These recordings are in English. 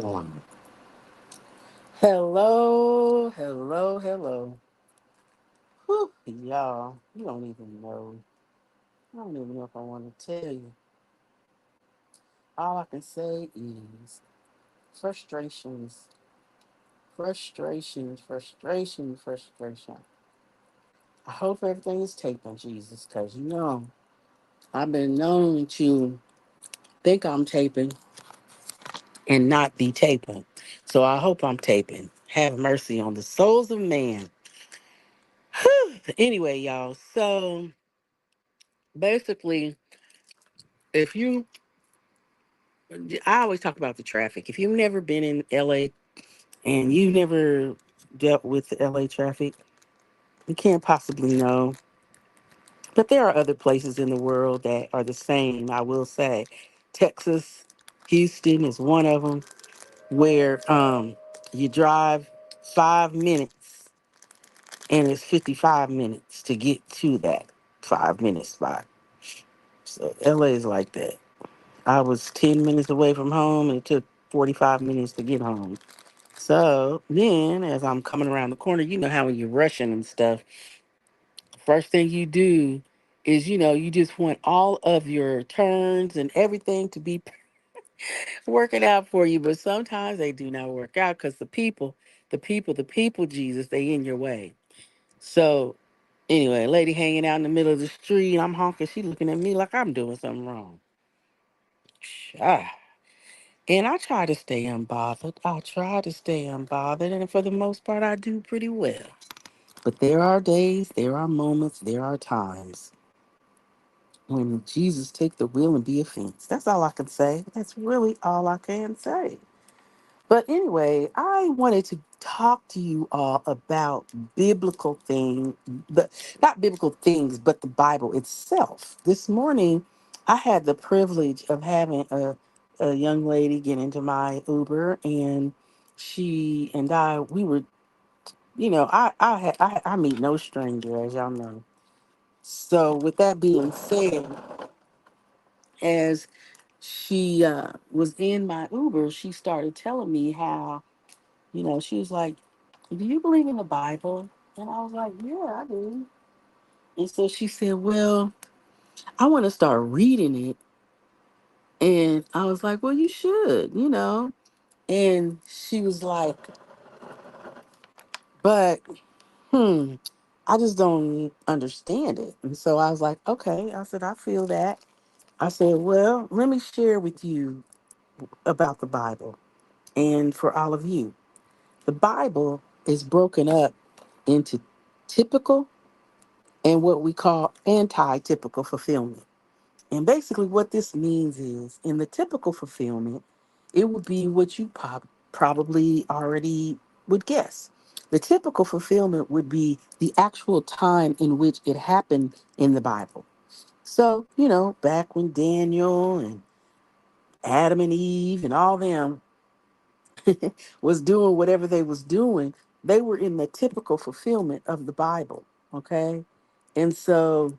going? Hello, hello, hello. Whew, y'all, you don't even know. I don't even know if I want to tell you. All I can say is frustrations, frustration. I hope everything is taping, Jesus, because I've been known to think I'm taping and not be taping. So I hope I'm taping. Have mercy on the souls of man. Anyway, y'all, so basically, if you I always talk about the traffic. If you've never been in LA and you've never dealt with the LA traffic, you can't possibly know. But there are other places in the world that are the same, I will say. Texas, Houston is one of them where you drive 5 minutes and it's 55 minutes to get to that 5 minute spot. So LA is like that. I was 10 minutes away from home and it took 45 minutes to get home. So then, as I'm coming around the corner, you know how when you're rushing and stuff, first thing you do is, you just want all of your turns and everything to be working out for you. But sometimes they do not work out because the people, Jesus, they in your way. So anyway, lady hanging out in the middle of the street, I'm honking, she looking at me like I'm doing something wrong. Ah. And I try to stay unbothered. And for the most part, I do pretty well. But there are days, there are moments, there are times when Jesus take the wheel and be a fence. That's all I can say. That's really all I can say. But anyway, I wanted to talk to you all about biblical things, but not biblical things, but the Bible itself. This morning, I had the privilege of having a young lady get into my Uber, and she and we were, I meet no stranger, as y'all know. So, with that being said, as she was in my Uber, she started telling me how, she was like, "Do you believe in the Bible?" And I was like, "Yeah, I do." And so she said, "Well, I want to start reading it." And I was like, "Well, you should." And she was like, "But, hmm, I just don't understand it." And so I was like, "Okay." I said, "I feel that." I said, "Well, let me share with you about the Bible and for all of you. The Bible is broken up into typical and what we call anti-typical fulfillment. And basically what this means is in the typical fulfillment, it would be what you probably already would guess. The typical fulfillment would be the actual time in which it happened in the Bible. So, back when Daniel and Adam and Eve and all them was doing whatever they was doing, they were in the typical fulfillment of the Bible. Okay. And so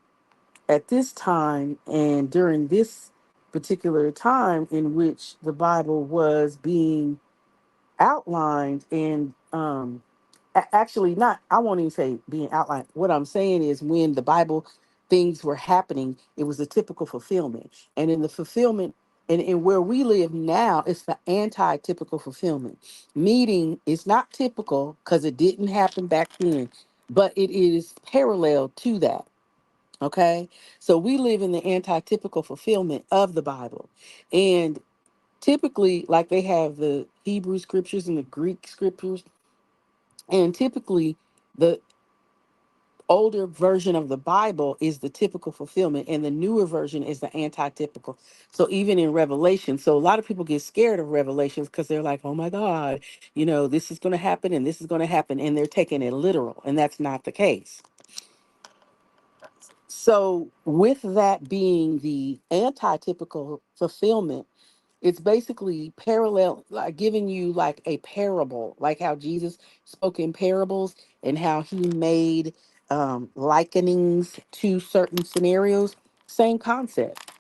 at this time and during this particular time in which the Bible was being outlined and actually not, I won't even say being outlined. What I'm saying is when the Bible things were happening, it was a typical fulfillment. And in the fulfillment and in where we live now, it's the anti-typical fulfillment. Meaning it's not typical because it didn't happen back then, but it is parallel to that. Okay. So we live in the anti-typical fulfillment of the Bible. And typically, like they have the Hebrew scriptures and the Greek scriptures, and typically the older version of the Bible is the typical fulfillment, and the newer version is the anti-typical. So even in Revelation, so a lot of people get scared of Revelations because they're like, "Oh my God, this is going to happen and this is going to happen," and they're taking it literal, and that's not the case. So with that being the anti-typical fulfillment, it's basically parallel, like giving you like a parable, like how Jesus spoke in parables and how he made likenings to certain scenarios. Same concept.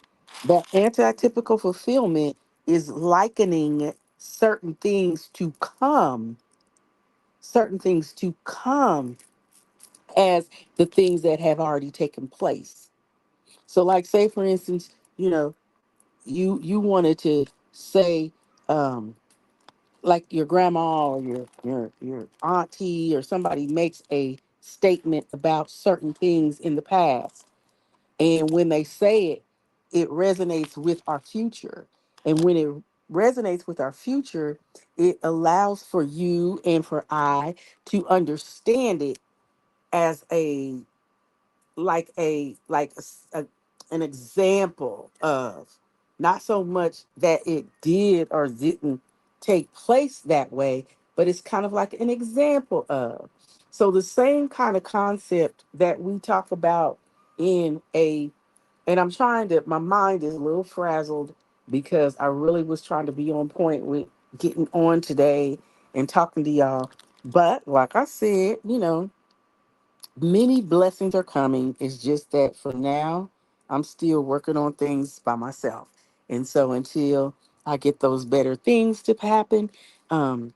The anti-typical fulfillment is likening. certain things to come, certain things to come as the things that have already taken place. So, like, say for instance, you wanted to say, um, like your grandma or your auntie or somebody makes a statement about certain things in the past, and when they say it, it resonates with our future. And when it resonates with our future, it allows for you and for I to understand it as a an example of, not so much that it did or didn't take place that way, but it's kind of like an example of. So the same kind of concept that we talk about in a, and I'm trying to, my mind is a little frazzled because I really was trying to be on point with getting on today and talking to y'all. But like I said, many blessings are coming. It's just that for now, I'm still working on things by myself. And so until I get those better things to happen, um,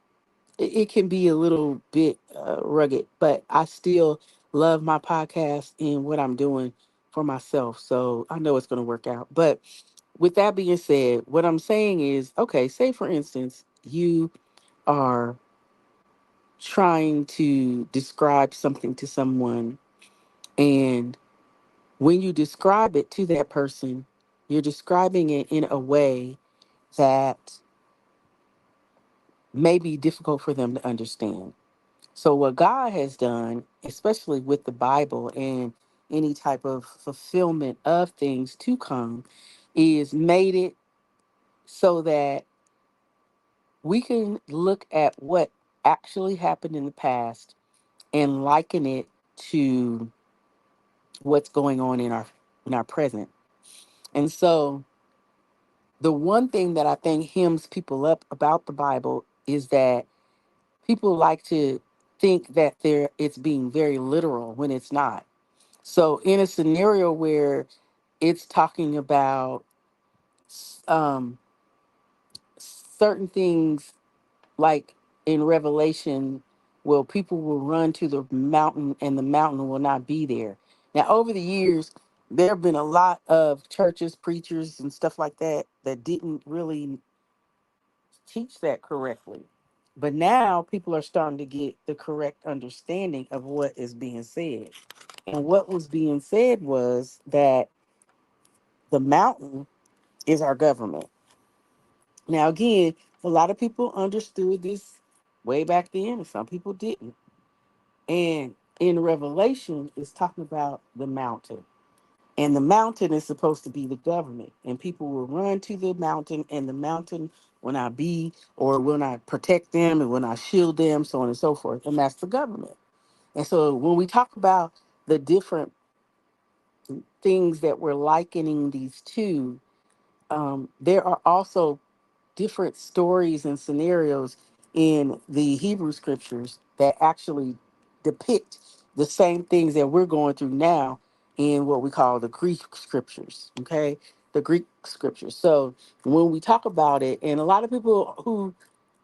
it can be a little bit rugged, but I still love my podcast and what I'm doing for myself. So I know it's going to work out. But with that being said, what I'm saying is, okay, say for instance, you are trying to describe something to someone, and when you describe it to that person, you're describing it in a way that may be difficult for them to understand. So, what God has done, especially with the Bible and any type of fulfillment of things to come, is made it so that we can look at what actually happened in the past and liken it to what's going on in our present. And so, the one thing that I think hems people up about the Bible is that people like to think that it's being very literal when it's not. So in a scenario where it's talking about um, certain things, like in Revelation, well, people will run to the mountain and the mountain will not be there. Now, over the years, there have been a lot of churches, preachers, and stuff like that that didn't really teach that correctly. But now people are starting to get the correct understanding of what is being said. And what was being said was that the mountain is our government. Now, again, a lot of people understood this way back then, and some people didn't. And in Revelation, it's talking about the mountain. And the mountain is supposed to be the government. And people will run to the mountain, and the mountain will not be, or will not protect them, and will not shield them, so on and so forth. And that's the government. And so when we talk about the different things that we're likening these to, there are also different stories and scenarios in the Hebrew scriptures that actually depict the same things that we're going through now in what we call the Greek scriptures. Okay. The Greek scriptures. So when we talk about it, and a lot of people who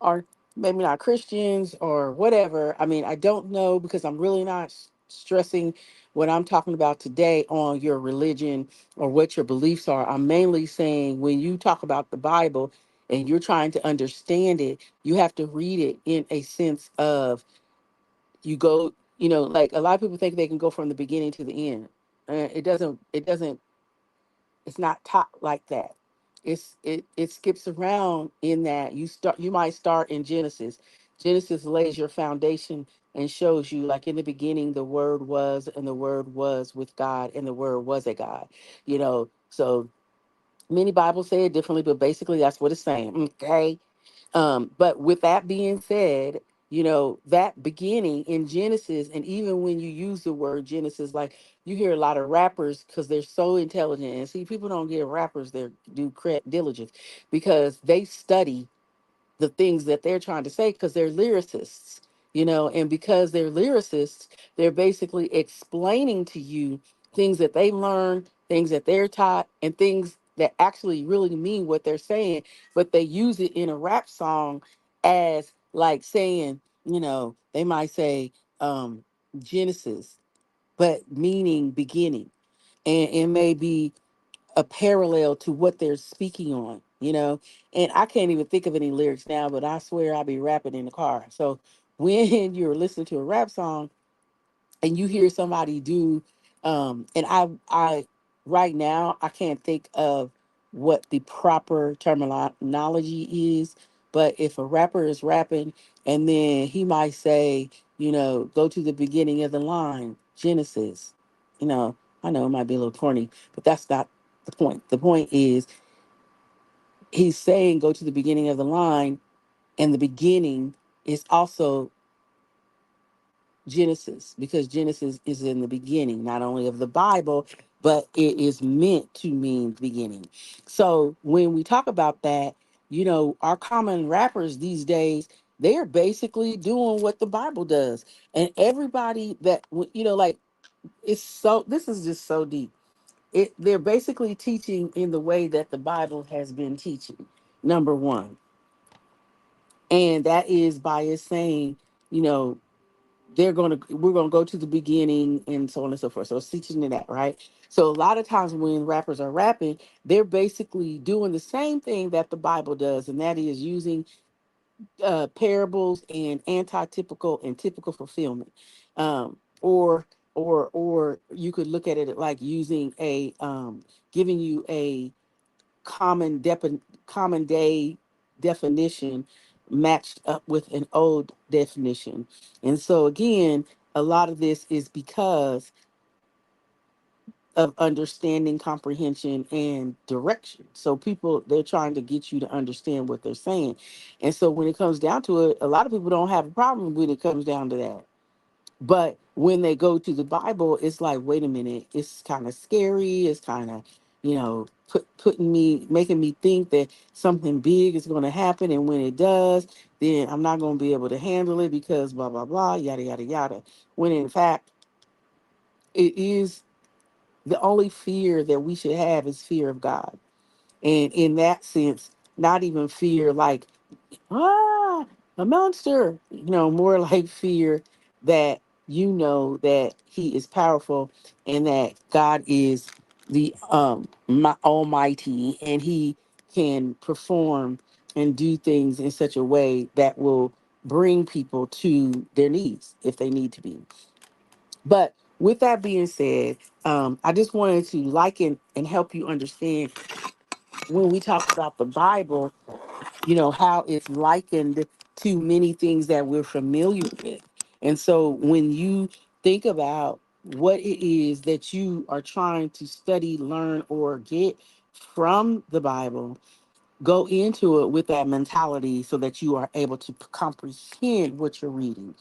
are maybe not Christians or whatever, I mean, I don't know, because I'm really not stressing what I'm talking about today on your religion or what your beliefs are. I'm mainly saying when you talk about the Bible, and you're trying to understand it, you have to read it in a sense of, you go, like a lot of people think they can go from the beginning to the end. It doesn't, it's not taught like that. It skips around in that you might start in Genesis. Genesis lays your foundation and shows you, like, in the beginning the word was, and the word was with God, and the word was a God. So many Bibles say it differently, but basically that's what it's saying. Okay. But with that being said, that beginning in Genesis, and even when you use the word Genesis, like, you hear a lot of rappers because they're so intelligent. And see, people don't give rappers their due diligence, because they study the things that they're trying to say, because they're lyricists, and because they're lyricists, they're basically explaining to you things that they learned, things that they're taught, and things that actually really mean what they're saying, but they use it in a rap song as like saying, they might say Genesis, but meaning beginning. And it may be a parallel to what they're speaking on. And I can't even think of any lyrics now, but I swear I'll be rapping in the car. So when you're listening to a rap song and you hear somebody do, and I right now I can't think of what the proper terminology is, but if a rapper is rapping and then he might say, go to the beginning of the line, Genesis. you know I know it might be a little corny, but that's not the point. The point is he's saying go to the beginning of the line, and the beginning is also Genesis, because Genesis is in the beginning, not only of the Bible, but it is meant to mean beginning. So when we talk about that, our common rappers these days, they are basically doing what the Bible does. And everybody that, like, this is just so deep. They're basically teaching in the way that the Bible has been teaching, number one. And that is by it saying, you know, we're gonna go to the beginning and so on and so forth. So it's teaching you that, right? So a lot of times when rappers are rapping, they're basically doing the same thing that the Bible does, and that is using parables and anti-typical and typical fulfillment. Um or or or you could look at it like using a giving you a common day definition matched up with an old definition. And so again, a lot of this is because of understanding, comprehension, and direction. So people, they're trying to get you to understand what they're saying. And so when it comes down to it, a lot of people don't have a problem when it comes down to that. But when they go to the Bible, it's like, wait a minute, it's kind of scary. It's kind of, making me think that something big is going to happen. And when it does, then I'm not going to be able to handle it because blah, blah, blah, yada, yada, yada. When in fact, it is the only fear that we should have is fear of God. And in that sense, not even fear like, ah, a monster, more like fear that that he is powerful and that God is the almighty, and he can perform and do things in such a way that will bring people to their knees if they need to be. But with that being said, I just wanted to liken and help you understand when we talk about the Bible, how it's likened to many things that we're familiar with. And so when you think about what it is that you are trying to study, learn, or get from the Bible, go into it with that mentality so that you are able to comprehend what you're reading.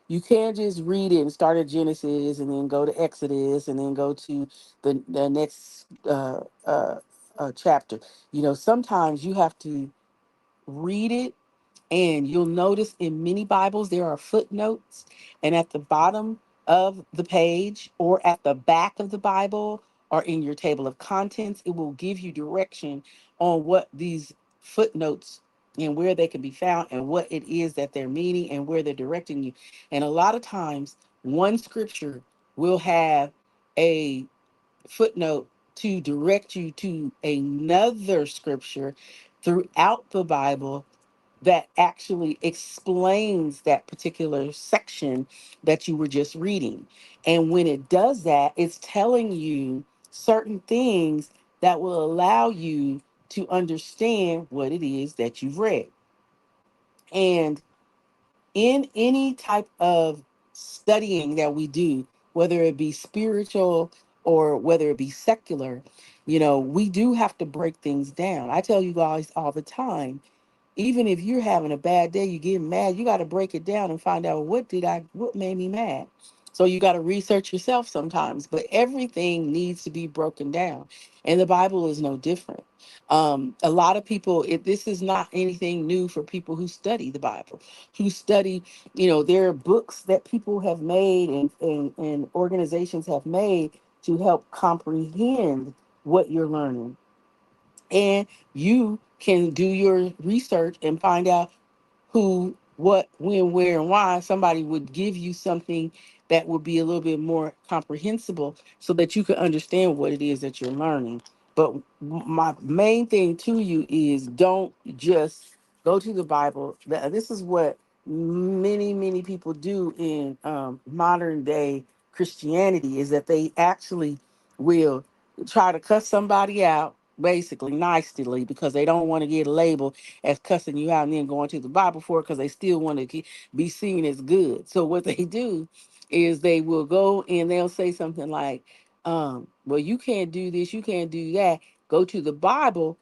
You can't just read it and start at Genesis and then go to Exodus and then go to the next chapter. Sometimes you have to read it, and you'll notice in many Bibles there are footnotes, and at the bottom of the page or at the back of the Bible or in your table of contents, it will give you direction on what these footnotes and where they can be found and what it is that they're meaning and where they're directing you. And a lot of times, one scripture will have a footnote to direct you to another scripture throughout the Bible that actually explains that particular section that you were just reading. And when it does that, it's telling you certain things that will allow you to understand what it is that you've read. And in any type of studying that we do, whether it be spiritual or whether it be secular, we do have to break things down. I tell you guys all the time, even if you're having a bad day, you're getting mad, you got to break it down and find out what made me mad. So you got to research yourself sometimes, but everything needs to be broken down. And the Bible is no different. A lot of people, this is not anything new for people who study the Bible, who study, there are books that people have made and organizations have made to help comprehend what you're learning. And you can do your research and find out who, what, when, where, and why. Somebody would give you something that would be a little bit more comprehensible so that you can understand what it is that you're learning. But my main thing to you is don't just go to the Bible. This is what many people do in modern day Christianity, is that they actually will try to cuss somebody out basically nicely because they don't want to get labeled as cussing you out, and then going to the Bible for it because they still want to be seen as good. So what they do is they will go and they'll say something like, well, you can't do this, you can't do that. Go to the Bible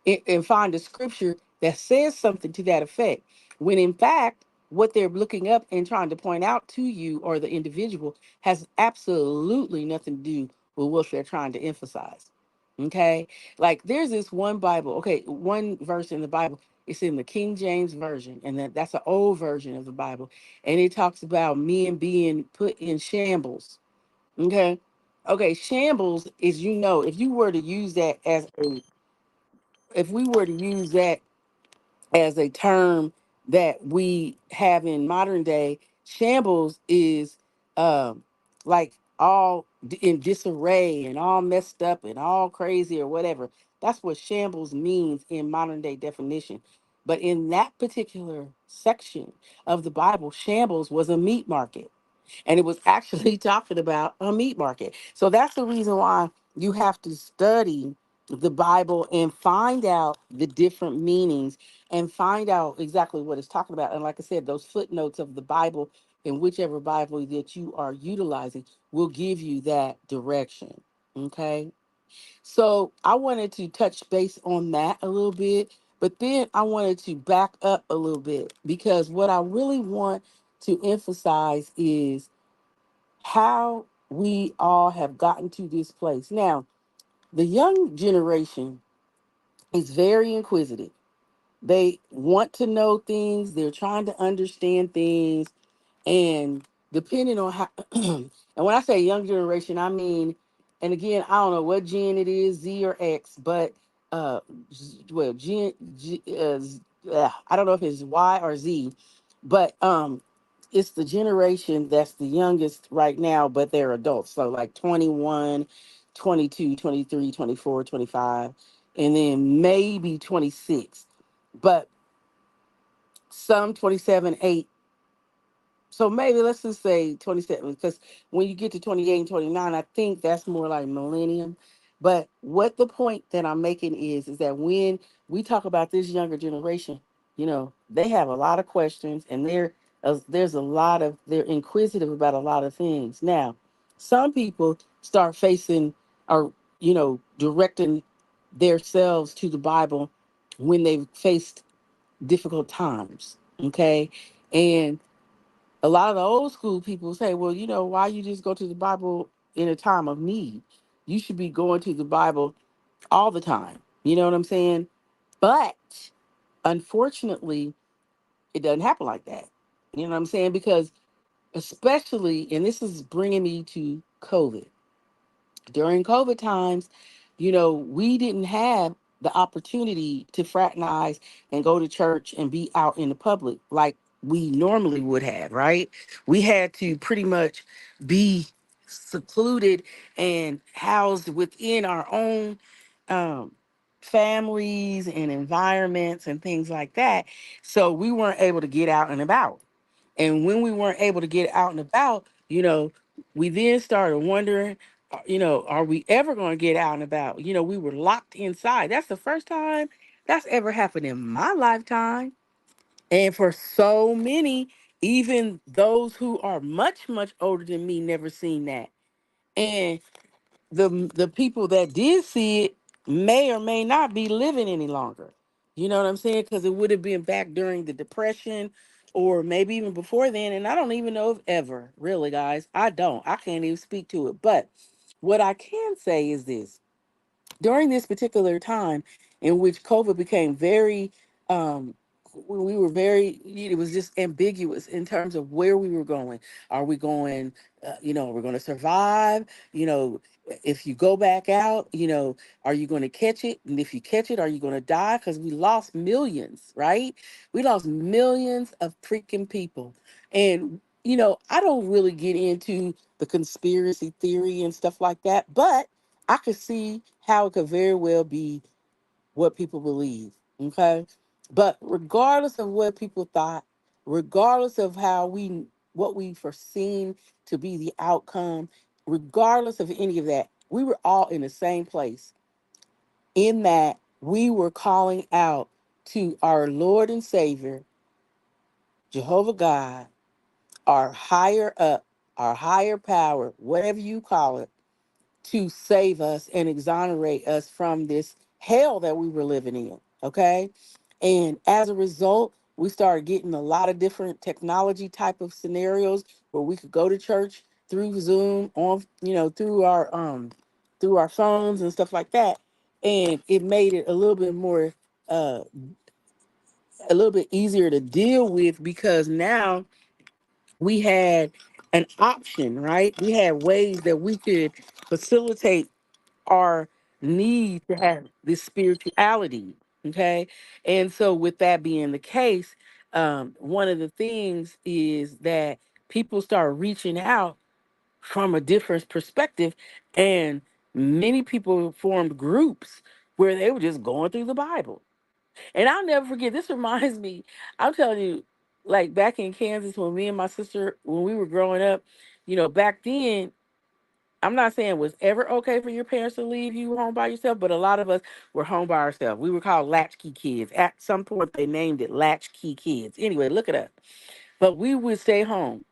and find a scripture that says something to that effect. When in fact, what they're looking up and trying to point out to you or the individual has absolutely nothing to do with what they're trying to emphasize. Okay. Like there's this one Bible, okay, one verse in the Bible. It's in the King James Version, and that's an old version of the Bible. And it talks about men being put in shambles. Okay. Okay, shambles is, if you were to use that as a if we were to use that as a term that we have in modern day, shambles is like all in disarray and all messed up and all crazy or whatever. That's what shambles means in modern day definition. But in that particular section of the Bible, shambles was a meat market, and it was actually talking about a meat market. So that's the reason why you have to study the Bible and find out the different meanings and find out exactly what it's talking about. And like I said, those footnotes of the Bible in whichever Bible that you are utilizing will give you that direction. Okay. So I wanted to touch base on that a little bit, but then I wanted to back up a little bit because what I really want to emphasize is how we all have gotten to this place. Now, the young generation is very inquisitive. They want to know things, they're trying to understand things, and depending on how, and when I say young generation, I mean, and again, I don't know what gen it is, Z or X, but uh, well, I don't know if it's Y or Z, but it's the generation that's the youngest right now, but they're adults. So like 21, 22, 23, 24, 25, and then maybe 26, but some 27, 8. So maybe let's just say 27, because when you get to 28 and 29, I think that's more like millennium. But what the point that I'm making is that when we talk about this younger generation, they have a lot of questions, and there's a lot of they're inquisitive about a lot of things. Now, some people start facing or directing themselves to the Bible when they've faced difficult times. Okay. And a lot of the old school people say, well, why you just go to the Bible in a time of need? You should be going to the Bible all the time. You know what I'm saying? But unfortunately, it doesn't happen like that. You know what I'm saying? Because especially, and this is bringing me to COVID, during COVID times, we didn't have the opportunity to fraternize and go to church and be out in the public like we normally would have, right? We had to pretty much be secluded and housed within our own um, families and environments and things like that. So we weren't able to get out and about. And when we weren't able to get out and about, we then started wondering, are we ever going to get out and about? We were locked inside. That's the first time that's ever happened in my lifetime. And for so many, even those who are much, much older than me, never seen that. And the people that did see it may or may not be living any longer. You know what I'm saying? Because it would have been back during the Depression or maybe even before then. And I don't even know if ever, really, guys. I don't. I can't even speak to it. But what I can say is this: during this particular time in which COVID became very, we were very, it was just ambiguous in terms of where we were going. Are we going, we're going to survive? You know, If you go back out, are you going to catch it? And if you catch it, are you going to die? Because we lost millions, right? We lost millions of freaking people. And, I don't really get into the conspiracy theory and stuff like that, but I could see how it could very well be what people believe. Okay. But regardless of what people thought, regardless of what we foreseen to be the outcome, regardless of any of that, we were all in the same place in that we were calling out to our Lord and Savior, Jehovah God, our higher up, our higher power, whatever you call it, to save us and exonerate us from this hell that we were living in. Okay. And as a result, we started getting a lot of different technology type of scenarios where we could go to church through Zoom on, through our phones and stuff like that. And it made it uh, a little bit easier to deal with because now we had an option, right? We had ways that we could facilitate our need to have this spirituality. Okay. And so, with that being the case, one of the things is that people start reaching out from a different perspective, and many people formed groups where they were just going through the Bible. And I'll never forget, this reminds me, I'm telling you, like back in Kansas when me and my sister, when we were growing up, back then, I'm not saying it was ever okay for your parents to leave you home by yourself, but a lot of us were home by ourselves. We were called latchkey kids. At some point, they named it latchkey kids. Anyway, look it up. But we would stay home.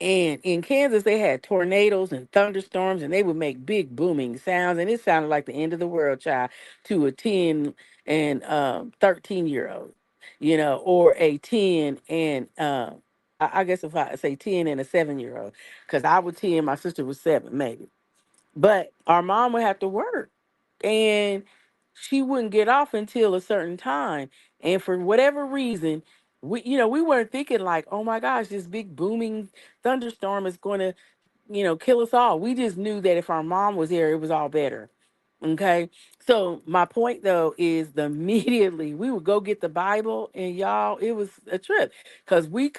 And in Kansas, they had tornadoes and thunderstorms, and they would make big booming sounds. And it sounded like the end of the world, child, to a 10 and 13-year old, or a 10 and, I guess if I say 10 and a 7-year old, because I was 10, my sister was 7, maybe. But our mom would have to work and she wouldn't get off until a certain time. And for whatever reason, we weren't thinking like, oh my gosh, this big booming thunderstorm is going to, kill us all. We just knew that if our mom was here, it was all better. Okay. So my point though is the immediately we would go get the Bible and y'all, it was a trip because we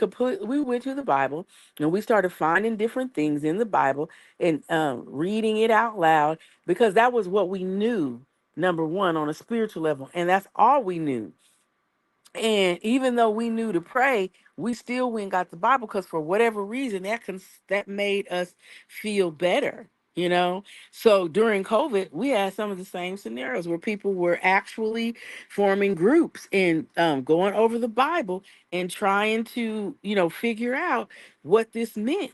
went to the Bible and we started finding different things in the Bible and reading it out loud because that was what we knew, number one, on a spiritual level. And that's all we knew. And even though we knew to pray, we still went and got the Bible because for whatever reason that made us feel better, So during COVID, we had some of the same scenarios where people were actually forming groups and going over the Bible and trying to, figure out what this meant.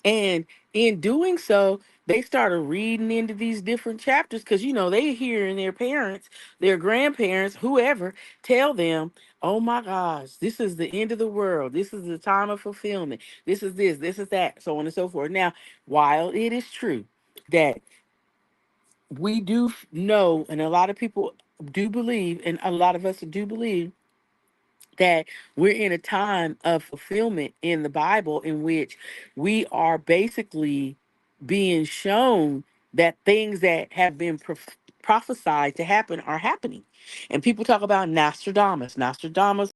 And in doing so, they started reading into these different chapters because, they hearing their parents, their grandparents, whoever tell them, oh my gosh, this is the end of the world. This is the time of fulfillment. This is that, so on and so forth. Now, while it is true that we do know, and a lot of people do believe, and a lot of us do believe that we're in a time of fulfillment in the Bible in which we are basically being shown that things that have been prophesied to happen are happening. And people talk about Nostradamus. Nostradamus,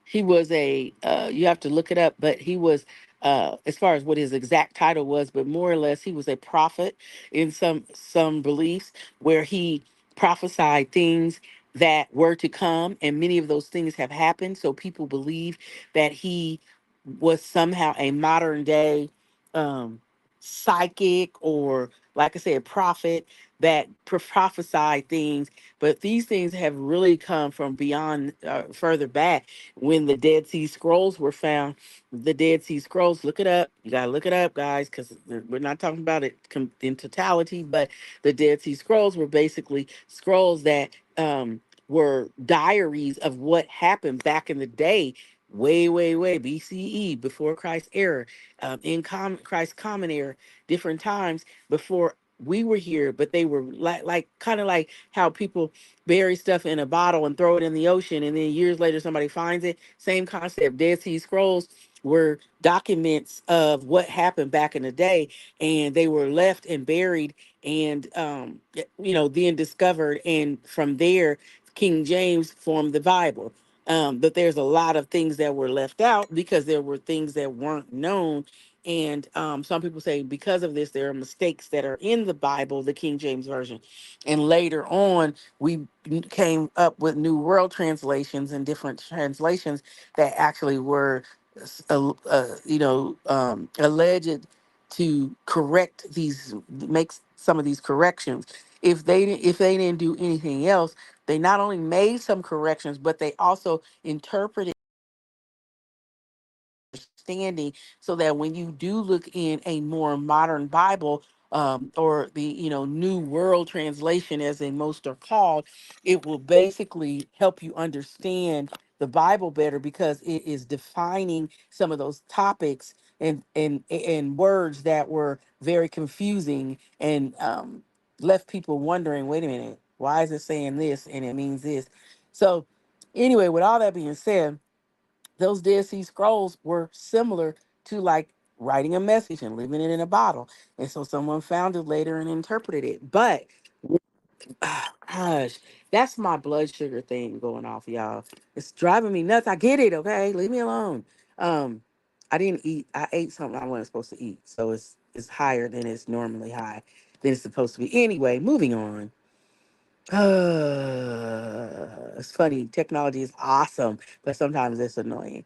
he was you have to look it up, but he was as far as what his exact title was, but more or less he was a prophet in some beliefs where he prophesied things that were to come, and many of those things have happened. So people believe that he was somehow a modern day um psychic, or like I said, prophet that prophesied things. But these things have really come from beyond, further back, when the Dead Sea Scrolls were found. The Dead Sea Scrolls, look it up. You got to look it up, guys, because we're not talking about it in totality. But the Dead Sea Scrolls were basically scrolls that were diaries of what happened back in the day, way, way, way before Christ's era, in Christ's common era, different times before. we were here, but they were like kind of like how people bury stuff in a bottle and throw it in the ocean, and then years later somebody finds it. Same concept. Dead Sea Scrolls were documents of what happened back in the day, and they were left and buried, and then discovered, and from there, King James formed the Bible. But there's a lot of things that were left out because there were things that weren't known, and some people say because of this, there are mistakes that are in the Bible, the King James Version. And later on, we came up with New World translations and different translations that actually were, alleged to correct these, make some of these corrections. If they didn't do anything else, they not only made some corrections, but they also interpreted understanding, so that when you do look in a more modern Bible, or the New World Translation, as they most are called, it will basically help you understand the Bible better, because it is defining some of those topics and words that were very confusing, and left people wondering, wait a minute, why is it saying this and it means this? So anyway, with all that being said, those Dead Sea Scrolls were similar to like writing a message and leaving it in a bottle. And so someone found it later and interpreted it. But gosh, that's my blood sugar thing going off, y'all. It's driving me nuts. I get it, okay? Leave me alone. Um, I didn't eat. I ate something I wasn't supposed to eat. So it's higher than it's normally high than it's supposed to be. Anyway, moving on. It's funny. Technology is awesome, but sometimes it's annoying.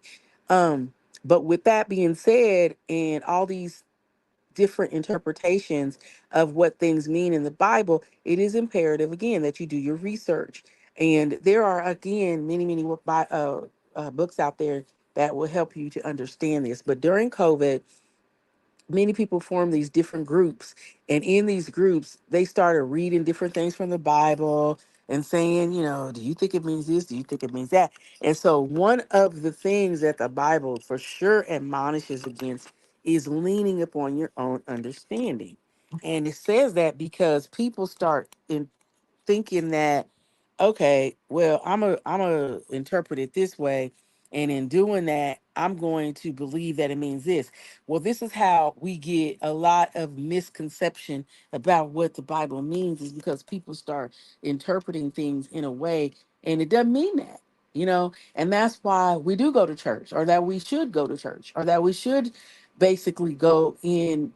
But with that being said, and all these different interpretations of what things mean in the Bible, it is imperative again that you do your research. And there are again many books out there that will help you to understand this. But during COVID, many people form these different groups, and in these groups they started reading different things from the Bible and saying, do you think it means this, do you think it means that? And so one of the things that the Bible for sure admonishes against is leaning upon your own understanding. And it says that because people start in thinking that, okay, well, I'm a interpret it this way, and in doing that, I'm going to believe that it means this. Well, this is how we get a lot of misconception about what the Bible means, is because people start interpreting things in a way, and it doesn't mean that. And that's why we do go to church, or that we should go to church, or that we should basically go in,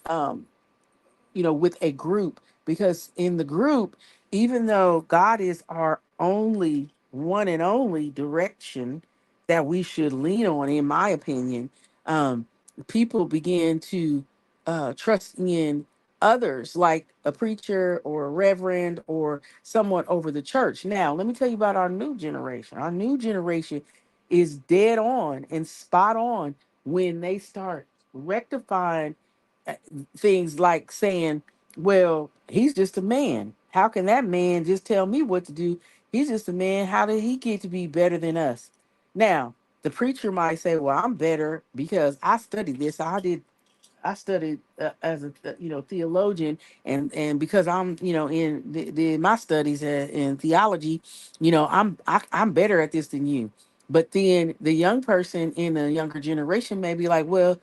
with a group, because in the group, even though God is our only one and only direction that we should lean on, in my opinion, um, people begin to trust in others, like a preacher or a reverend or someone over the church. Now, let me tell you about our new generation. Our new generation is dead on and spot on when they start rectifying uh, things like saying, well, he's just a man. How can that man just tell me what to do? He's just a man. How did he get to be better than us? Now, the preacher might say, well, I'm better because I studied this. I studied as a theologian, and because I'm in my studies in theology, I'm better at this than you. But then the young person in the younger generation may be like, well,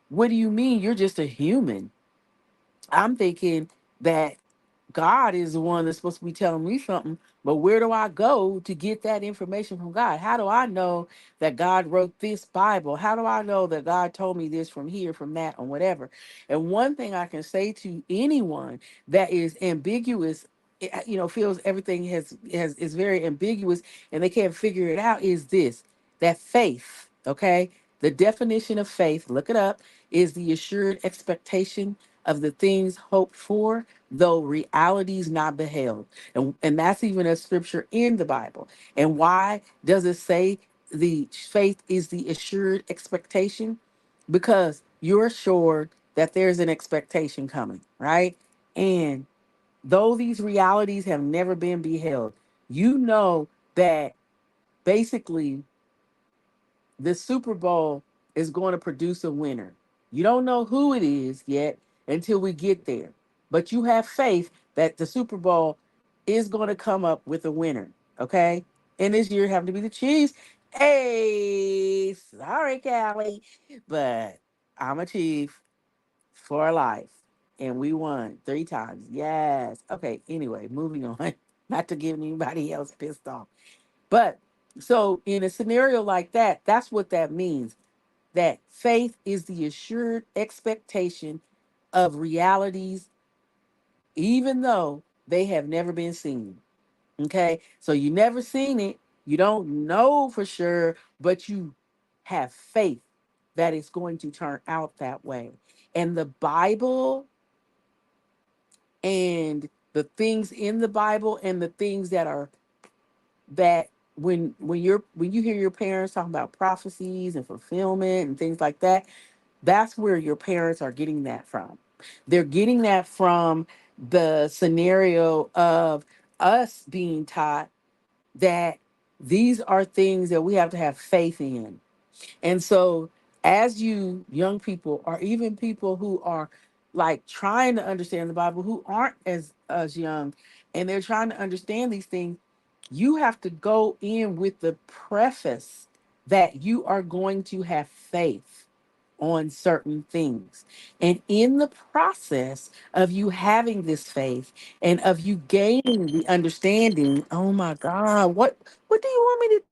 what do you mean? You're just a human. I'm thinking that God is the one that's supposed to be telling me something, but where do I go to get that information from God? How do I know that God wrote this Bible? How do I know that God told me this from here, from that, or whatever? And one thing I can say to anyone that is ambiguous, feels everything has is very ambiguous and they can't figure it out, is this: that faith, okay? The definition of faith, look it up, is the assured expectation of the things hoped for, though realities not beheld. And that's even a scripture in the Bible. And why does it say the faith is the assured expectation? Because you're assured that there's an expectation coming, right? And though these realities have never been beheld, you know that basically the Super Bowl is going to produce a winner. You don't know who it is yet until we get there. but you have faith that the Super Bowl is going to come up with a winner. Okay. And this year having to be the Chiefs. Hey, sorry, Callie, but I'm a Chief for life. And we won 3 times. Yes. Okay. Anyway, moving on. Not to get anybody else pissed off. But so in a scenario like that, that's what that means. That faith is the assured expectation of realities, even though they have never been seen. Okay. So you never seen it. You don't know for sure, but you have faith that it's going to turn out that way. And the Bible and the things in the Bible and the things that are that when you hear your parents talking about prophecies and fulfillment and things like that, that's where your parents are getting that from. They're getting that from the scenario of us being taught that these are things that we have to have faith in. And so, as you young people, or even people who are like trying to understand the Bible, who aren't as young, and they're trying to understand these things, you have to go in with the preface that you are going to have faith on certain things. And in the process of you having this faith and of you gaining the understanding, oh my God, what do you want me to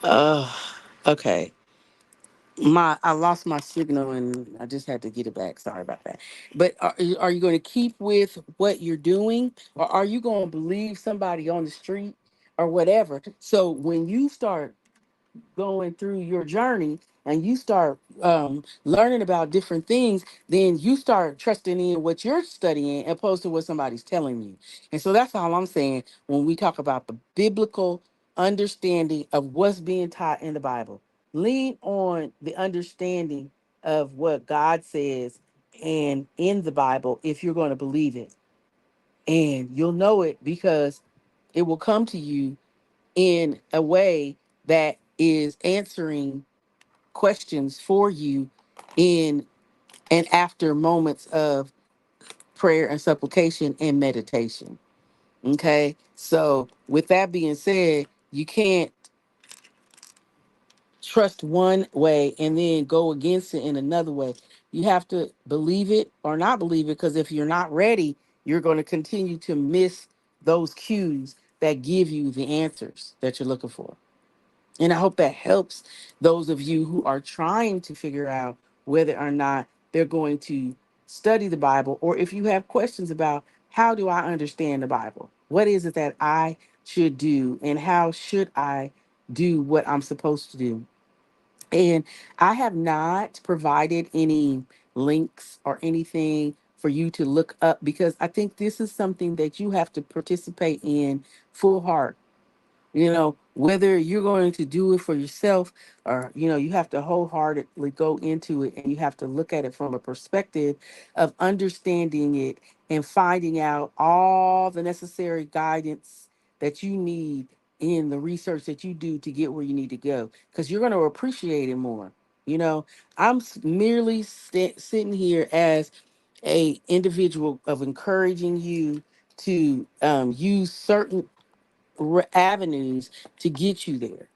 Uh, okay. I lost my signal and I just had to get it back. Sorry about that. But are you going to keep with what you're doing, or are you going to believe somebody on the street or whatever? So when you start going through your journey and you start learning about different things, then you start trusting in what you're studying opposed to what somebody's telling you. And so that's all I'm saying when we talk about the biblical understanding of what's being taught in the Bible. Lean on the understanding of what God says and in the Bible if you're going to believe it. And you'll know it because it will come to you in a way that is answering questions for you in and after moments of prayer and supplication and meditation. Okay. So, with that being said, you can't trust one way and then go against it in another way. You have to believe it or not believe it, because if you're not ready, you're going to continue to miss those cues that give you the answers that you're looking for. And I hope that helps those of you who are trying to figure out whether or not they're going to study the Bible, or if you have questions about how do I understand the Bible? What is it that I should do, and how should I do what I'm supposed to do? And I have not provided any links or anything for you to look up, because I think this is something that you have to participate in full heart. Whether you're going to do it for yourself, or you have to wholeheartedly go into it, and you have to look at it from a perspective of understanding it and finding out all the necessary guidance that you need in the research that you do to get where you need to go, because you're going to appreciate it more. you know I'm merely sitting here as a individual of encouraging you to use certain avenues to get you there,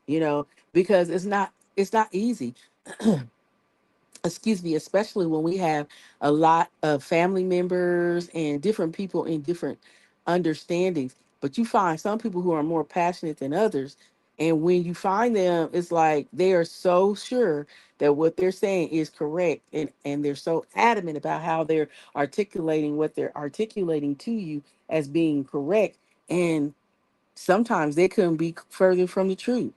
you know because it's not easy. Excuse me, especially when we have a lot of family members and different people in different understandings. But you find some people who are more passionate than others. And when you find them, it's like they are so sure that what they're saying is correct. And they're so adamant about how they're articulating what they're articulating to you as being correct. And sometimes they couldn't be further from the truth.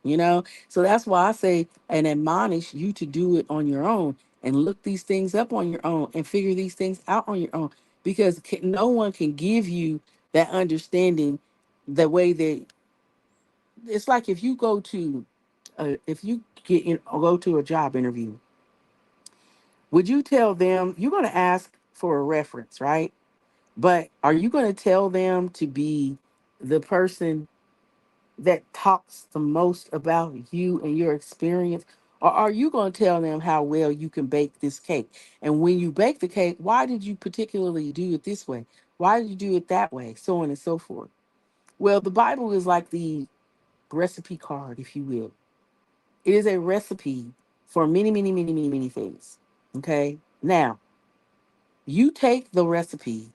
So that's why I say and admonish you to do it on your own, and look these things up on your own, and figure these things out on your own, because no one can give you that understanding the way that it's like if you go to if you get in or go to a job interview. Would you tell them you're going to ask for a reference, right? But are you going to tell them to be the person that talks the most about you and your experience? Or are you going to tell them how well you can bake this cake? And when you bake the cake, why did you particularly do it this way? Why did you do it that way? So on and so forth. Well, the Bible is like the recipe card, if you will. It is a recipe for many, many, many, many, many things. Okay. Now, you take the recipe,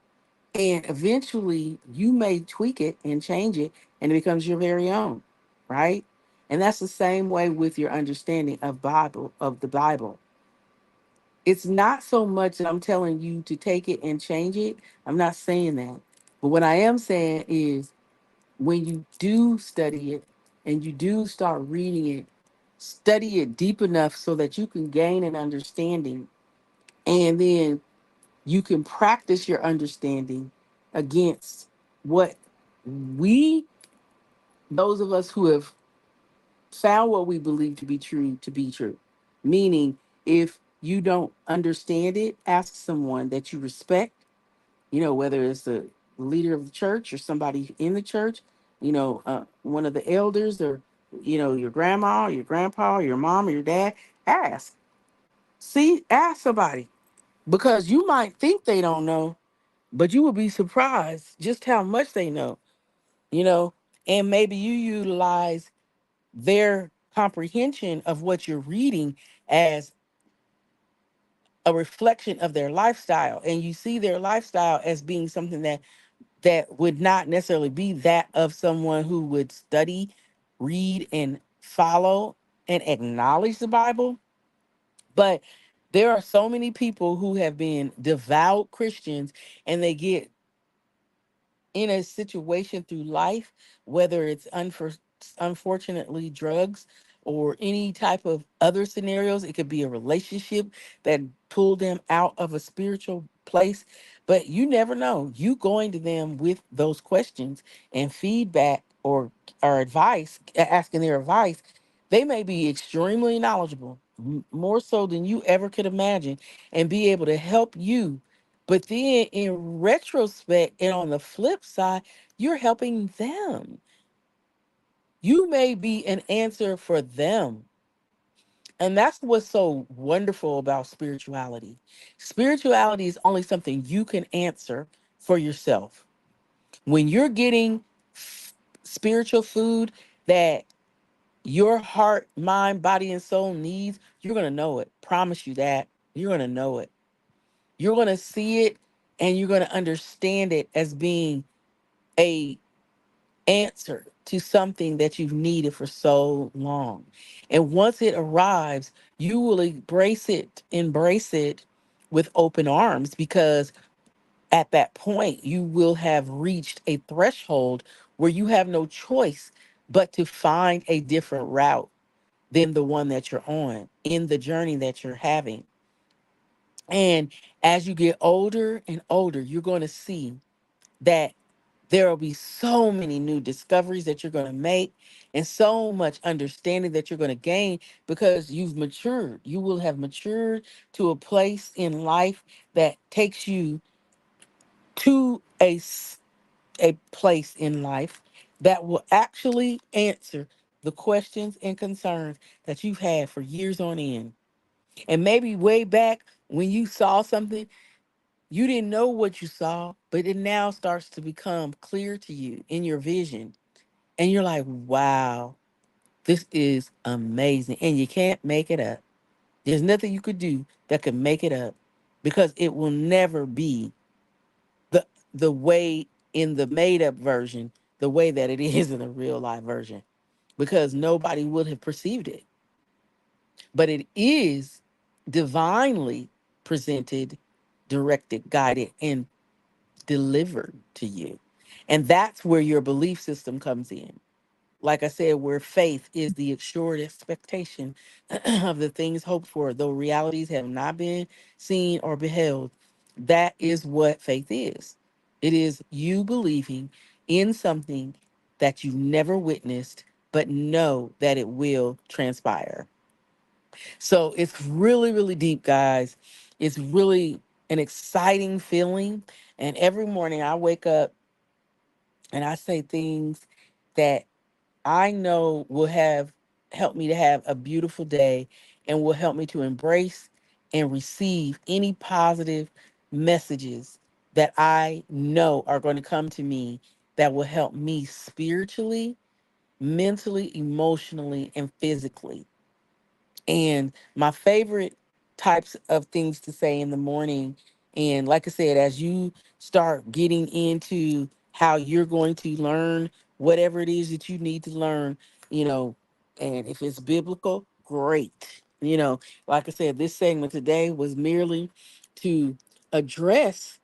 and eventually you may tweak it and change it, and it becomes your very own, right? And that's the same way with your understanding of the Bible. It's not so much that I'm telling you to take it and change it. I'm not saying that. But what I am saying is, when you do study it and you do start reading it, study it deep enough so that you can gain an understanding, and then you can practice your understanding against what we, those of us who have found what we believe to be true. Meaning, if you don't understand it, ask someone that you respect, whether it's the leader of the church or somebody in the church, one of the elders, or, your grandma, or your grandpa, or your mom, or your dad. Ask. Ask somebody, because you might think they don't know, but you will be surprised just how much they know, you know, and maybe you utilize their comprehension of what you're reading as a reflection of their lifestyle, and you see their lifestyle as being something that would not necessarily be that of someone who would study, read, and follow and acknowledge the Bible, but there are so many people who have been devout Christians and they get in a situation through life, whether it's unfortunately drugs or any type of other scenarios, it could be a relationship that pulled them out of a spiritual place. But you never know. You going to them with those questions and feedback or advice, asking their advice, they may be extremely knowledgeable, more so than you ever could imagine, and be able to help you, but then in retrospect and on the flip side, you're helping them. You may be an answer for them. And that's what's so wonderful about spirituality. Spirituality is only something you can answer for yourself. When you're getting spiritual food that your heart, mind, body, and soul needs, you're going to know it. Promise you that. You're going to know it. You're going to see it and you're going to understand it as being a answer to something that you've needed for so long. And once it arrives, you will embrace it with open arms, because at that point you will have reached a threshold where you have no choice but to find a different route than the one that you're on in the journey that you're having. And as you get older and older, you're going to see that there will be so many new discoveries that you're going to make and so much understanding that you're going to gain because you've matured. You will have matured to a place in life that takes you to a place in life that will actually answer the questions and concerns that you've had for years on end. And maybe way back when you saw something, you didn't know what you saw, but it now starts to become clear to you in your vision. And you're like, wow, this is amazing. And you can't make it up. There's nothing you could do that could make it up, because it will never be the the way in the made up version, the way that it is in the real life version, because nobody would have perceived it. But it is divinely presented, directed, guided, and delivered to you. And that's where your belief system comes in. Like I said, where faith is the assured expectation of the things hoped for, though realities have not been seen or beheld. That is what faith is. It is you believing in something that you've never witnessed, but know that it will transpire. So it's really, really deep, guys. It's really an exciting feeling. And every morning I wake up and I say things that I know will have helped me to have a beautiful day and will help me to embrace and receive any positive messages that I know are going to come to me that will help me spiritually, mentally, emotionally, and physically. And my favorite types of things to say in the morning, and like I said, as you start getting into how you're going to learn whatever it is that you need to learn, you know, and if it's biblical, great. Like I said, this segment today was merely to address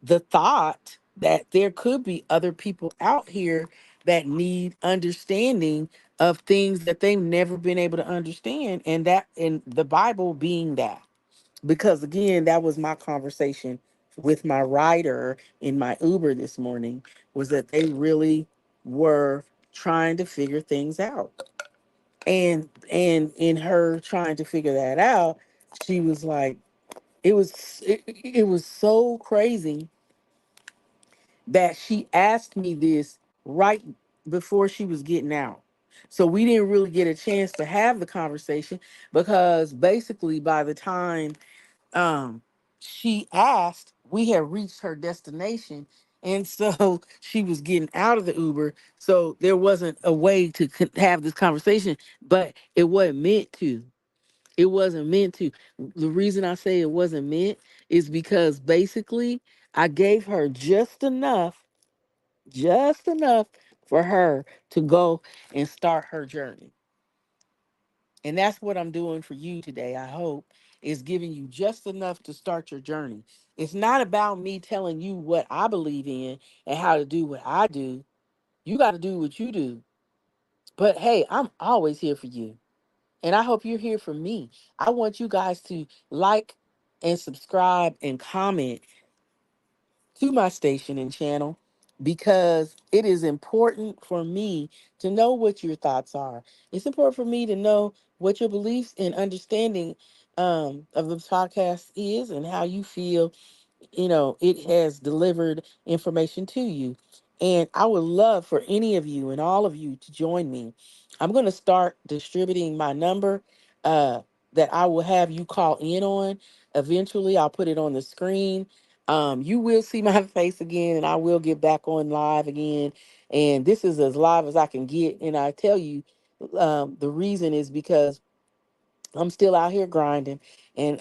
the thought that there could be other people out here that need understanding of things that they've never been able to understand, and that in the Bible being that. Because again, that was my conversation with my rider in my Uber this morning, was that they really were trying to figure things out. And in her trying to figure that out, she was like, it was so crazy that she asked me this right before she was getting out. So we didn't really get a chance to have the conversation, because basically by the time um she asked, we had reached her destination. And so she was getting out of the Uber. So there wasn't a way to have this conversation, but it wasn't meant to. It wasn't meant to. The reason I say it wasn't meant is because basically I gave her just enough for her to go and start her journey. And that's what I'm doing for you today, I hope, is giving you just enough to start your journey. It's not about me telling you what I believe in and how to do what I do. You got to do what you do. But hey, I'm always here for you. And I hope you're here for me. I want you guys to like and subscribe and comment to my station and channel because it is important for me to know what your thoughts are. It's important for me to know what your beliefs and understanding of the podcast is and how you feel it has delivered information to you. And I would love for any of you and all of you to join me. I'm going to start distributing my number that I will have you call in on. Eventually, I'll put it on the screen. You will see my face again, and I will get back on live again. And this is as live as I can get. And I tell you, the reason is because I'm still out here grinding. And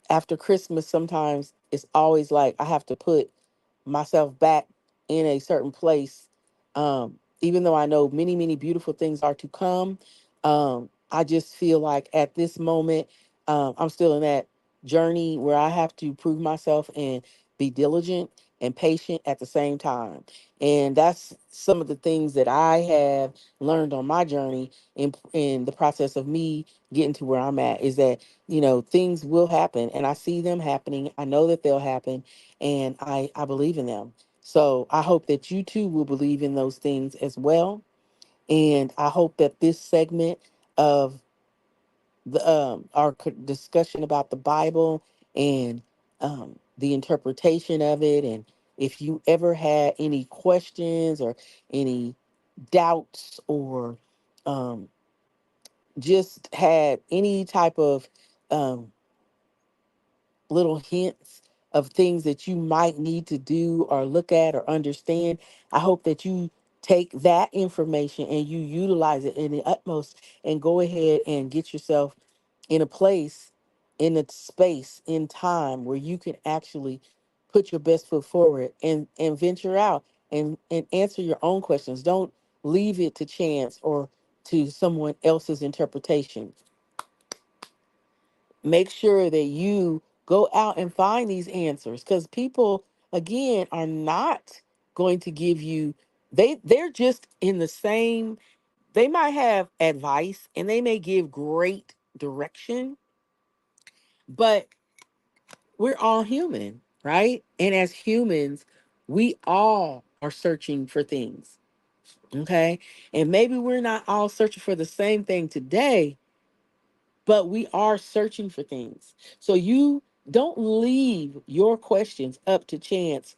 after Christmas, sometimes it's always like I have to put myself back in a certain place. Even though I know many, many beautiful things are to come, I just feel like at this moment, I'm still in that journey where I have to prove myself and be diligent and patient at the same time. And that's some of the things that I have learned on my journey in the process of me getting to where I'm at is that, things will happen and I see them happening. I know that they'll happen and I believe in them. So I hope that you too will believe in those things as well. And I hope that this segment of our discussion about the Bible and the interpretation of it, and if you ever had any questions or any doubts or um, just had any type of um, little hints of things that you might need to do or look at or understand. I hope that you take that information and you utilize it in the utmost and go ahead and get yourself in a place, in a space, in time where you can actually put your best foot forward and venture out and answer your own questions. Don't leave it to chance or to someone else's interpretation. Make sure that you go out and find these answers because people again are not going to give you they're just in the same. They might have advice and they may give great direction, but we're all human, right? And as humans, we all are searching for things. Okay, and maybe we're not all searching for the same thing today, but we are searching for things. So you don't leave your questions up to chance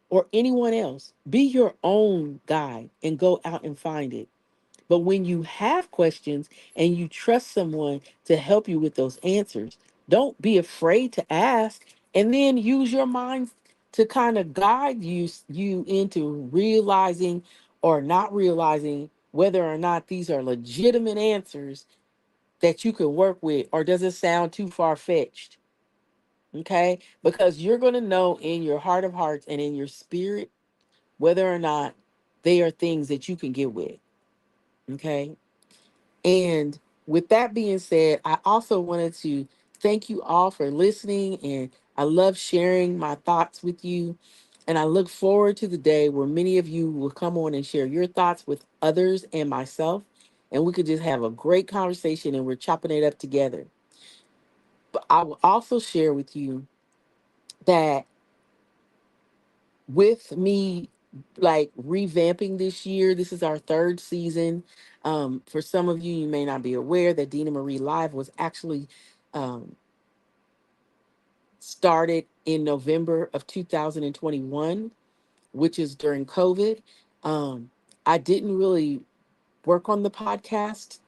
or anyone else. Be your own guide and go out and find it. But when you have questions and you trust someone to help you with those answers, don't be afraid to ask and then use your mind to kind of guide you into realizing or not realizing whether or not these are legitimate answers that you could work with, or does it sound too far fetched? Okay, because you're going to know in your heart of hearts and in your spirit whether or not they are things that you can get with. Okay, and with that being said, I also wanted to thank you all for listening, and I love sharing my thoughts with you. And I look forward to the day where many of you will come on and share your thoughts with others and myself, and we could just have a great conversation and we're chopping it up together. But I will also share with you that with me like revamping this year, this is our third season. For some of you, you may not be aware that Dina Marie Live was actually um, started in November of 2021, which is during COVID. Um, I didn't really work on the podcast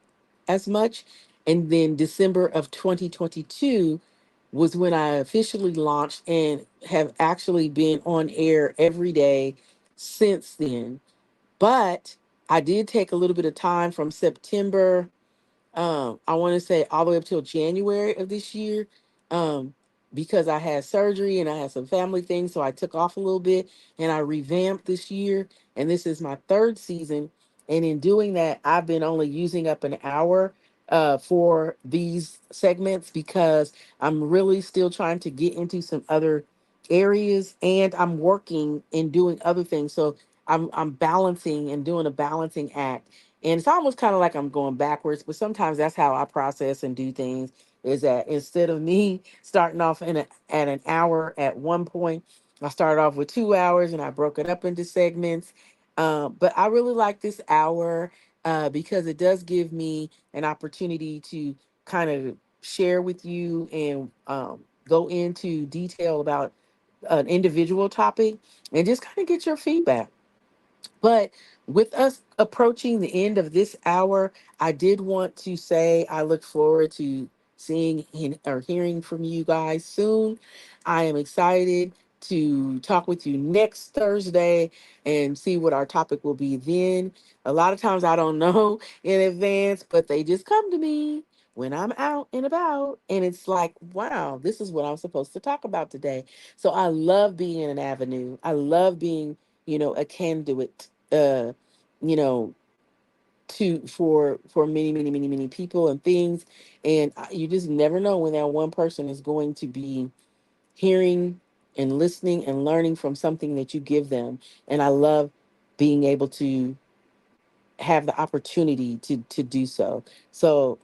as much. And then December of 2022 was when I officially launched and have actually been on air every day since then. But I did take a little bit of time from September, I want to say all the way up till January of this year, um, because I had surgery and I had some family things. So I took off a little bit and I revamped this year. And this is my third season. And in doing that, I've been only using up an hour for these segments because I'm really still trying to get into some other areas, and I'm working and doing other things. So I'm balancing and doing a balancing act. And it's almost kind of like I'm going backwards, but sometimes that's how I process and do things, is that instead of me starting off at an hour at one point, I started off with 2 hours and I broke it up into segments. But I really like this hour because it does give me an opportunity to kind of share with you and go into detail about an individual topic and just kind of get your feedback. But with us approaching the end of this hour, I did want to say I look forward to seeing or hearing from you guys soon. I am excited to talk with you next Thursday and see what our topic will be then. A lot of times I don't know in advance, but they just come to me when I'm out and about. And it's like, wow, this is what I'm supposed to talk about today. So I love being in an avenue. I love being, a conduit, you know, for many people and things. And you just never know when that one person is going to be hearing and listening and learning from something that you give them. And I love being able to have the opportunity to do so. So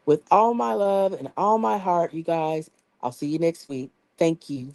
with all my love and all my heart, you guys, I'll see you next week. Thank you.